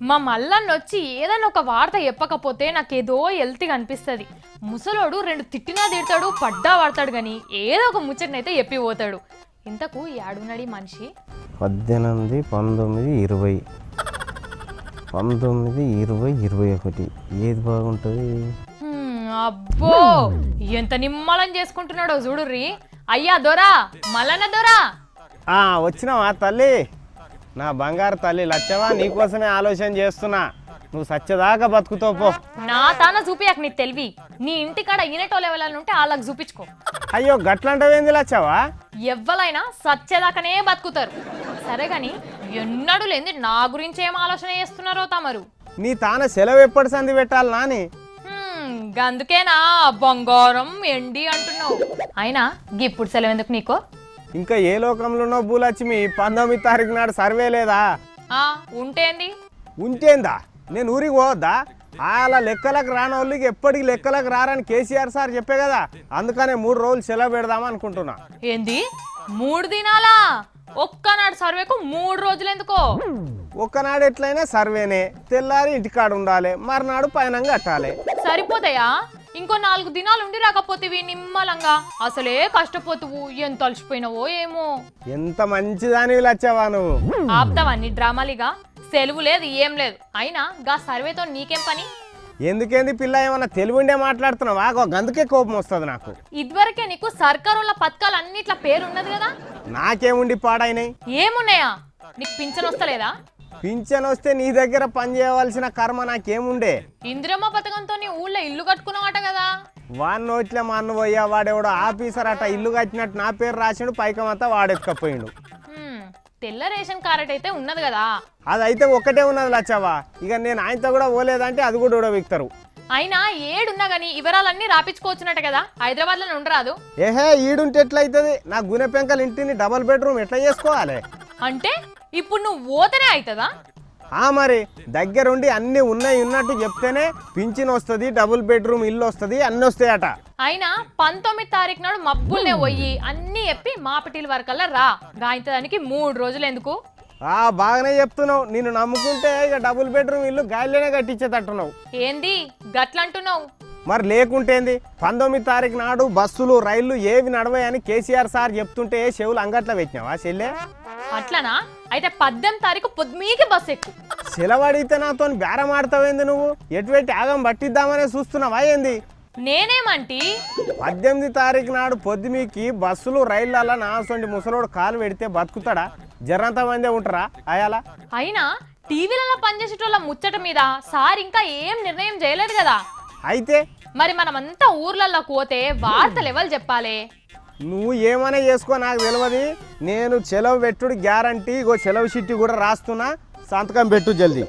మా మల్లన్నొచ్చి ఏదైనా ఒక వార్త చెప్పకపోతే నాకేదో ఎల్తిగా అనిపిస్తుంది. ముసలోడు 2 తిట్టినా తిడతాడు, పడ్డా పడతాడు కానీ ఏదో ఒక ముచ్చటనైతే చెప్పిపోతాడు. ఇంతకు యాడున్నాడు మనిషి? 18, 19, 20, 19, 20, 21 ఏది బాగుంటుంది? అబ్బో ఎంత నిమ్మలం చేసుకుంటున్నాడో చూడుర్రి. అయ్యా దొరా, మల్లన్న దొరా. వచ్చినావా తల్లి? నా బంగారు తల్లి లచ్చవా, నీకోసమే ఆలోచన చేస్తున్నా. నువ్వు సత్యదాకా బతుకుతావు పో. నా తాన చూపియాక నీ తెలివి. నీ ఇంటికాడ ఈనటోళ్ళు ఎవరైనా ఉంటే వాళ్ళకి చూపించుకో. అయ్యో గట్లంటవేంది లచ్చవా? ఎవ్వలైనా సత్యదాకానే బతుకుతారు. సరే గాని ఎన్నడూ లేని నా గురించి ఏం ఆలోచన చేస్తున్నారో తమరు? నీ తాన సెలవు ఎప్పటి సంధి పెట్టాలి నాని? గందుకేనా బంగారం ఎండి అంటున్నావు? అయినా ఇప్పుడు సెలవు ఎందుకు నీకో? ఇంకా ఏ లోకంలోనో భూలక్ష్మి, 19 తారీఖు నాడు సర్వే లేదా? ఉంటేంది? ఉంటేందా? నేను ఊరికి పోవద్దా? అలా లెక్కలకు రాని వాళ్ళకి ఎప్పటికి లెక్కలకు రారని కేసీఆర్ సార్ చెప్పే కదా, అందుకనే 3 రోజులు సెలవు పెడదాం అనుకుంటున్నా. ఏంది 3 దినాలా? ఒక్కనాడు సర్వేకు 3 రోజులు ఎందుకో? ఒక్కనాడు ఎట్లయినా సర్వేనే, తెల్లారి ఇంటికాడ ఉండాలి, మర్నాడు పైన కట్టాలి. సరిపోతాయా? ఇంకో 4 దినాలు ఉండి రాకపోతేవి నిమ్మలంగా. అసలే కష్టపోతువు, ఎంత అలసిపోయినావో ఏమో. ఎంత మంచిదాని వచ్చావా నువ్వు? ఆపుతావన్నీ డ్రామాలిగా. సెలవు లేదు ఏం లేదు. అయినా గా సర్వేతో నీకేం పని? ఎందుకేంది పిల్ల, ఏమన్నా తెలుగుండే మాట్లాడుతున్నావా? గందుకే కోపం వస్తుంది నాకు. ఇదివరకే నీకు సర్కారుల పథకాలు అన్నిట్ల పేరున్నది కదా. నాకేముండి పాడైనాయి? ఏమున్నాయా? నీకు పింఛన్ వస్తలేదా? పింఛన్ వస్తే నీ దగ్గర పని చేయవలసిన కర్మ నాకేముండే? ఇందిరమ్మ పథకంతో నీ ఊళ్ళో ఇల్లు కట్టుకున్నావట కదా. వాడి నోట్లే మా అన్న పోయా, వాడెవడో ఆఫీసర్ అట ఇల్లు కట్టినట్టు నా పేరు రాసిండు, పైకమంతా వాడెత్తుకపోయిండు. తెల్ల రేషన్ కార్డు అయితే ఉన్నది కదా. అదైతే ఒక్కటే ఉన్నది లచ్చవా. ఇక నేను ఆయనతో కూడా పోలేదంటే అది కూడా ఉడవిక్తారు. అయినా ఏడున్నా గానీ వివరాలన్నీ రాపించుకోవచ్చునట కదా, హైదరాబాద్ లో ఉండరాదు? ఏహే ఈడుంటే ఎట్లయితుంది? నా గునె పెంకల ఇంటిని డబుల్ బెడ్రూమ్ ఎట్లా చేసుకోవాలి? అంటే ఇప్పుడు నువ్వు పోతేనే అవుతుందా? మరి దగ్గరుండి అన్ని ఉన్నాయి ఉన్నట్టు చెప్తేనే పింఛన్ వస్తుంది, డబుల్ బెడ్రూమ్ ఇల్లు వస్తుంది, అన్ని వస్తాయట. అయినా 19 తారీఖు నాడు మబ్బుల్నే పోయి అన్ని చెప్పి మాపిటీల వరకల్లా రా. గాయంతదానికి 3 రోజులు ఎందుకు? బాగానే చెప్తున్నావు. నిన్ను నమ్ముకుంటే ఇక డబుల్ బెడ్రూమ్ ఇల్లు గాలిలోనే కట్టించేటట్టున్నావు. ఏంది గట్లంటున్నావు? మరి లేకుంటేంది? 19 తారీఖు నాడు బస్సులు రైళ్లు ఏవి నడవాయని కేసీఆర్ సార్ చెప్తుంటే చెవులు అంగట్లో పెట్టినావా చెల్లె? అట్లనా? అయితే 18 తారీఖు పొద్దుమీకి బస్సు ఎక్కు. సెలవడితే నాతో బేరం ఆడతావేంది నువ్వు? ఎటువంటి ఆగం పట్టిద్దామనే చూస్తున్నావా ఏంది? నేనేమంటి 18 తారీఖు నాడు పొద్దుమీకి బస్సులు రైళ్లలో నాసొంటి ముసలోడు కాలు పెడితే బతుకుతాడా? జరంత మందే ఉంటారా అయాల? అయినా టీవీలలో పనిచేసేటోళ్ళ ముచ్చట మీద సార్ ఇంకా ఏం నిర్ణయం చేయలేదు కదా. అయితే మరి మనమంతా ఊర్లలో పోతే వార్తలు ఎవరు చెప్పాలి? నువ్వు ఏమైనా చేసుకో, నాకు తెలియదు. నేను సెలవు పెట్టుడు గ్యారంటీ. సెలవు షీట్ కూడా రాస్తున్నా, సంతకం పెట్టు జల్దీ.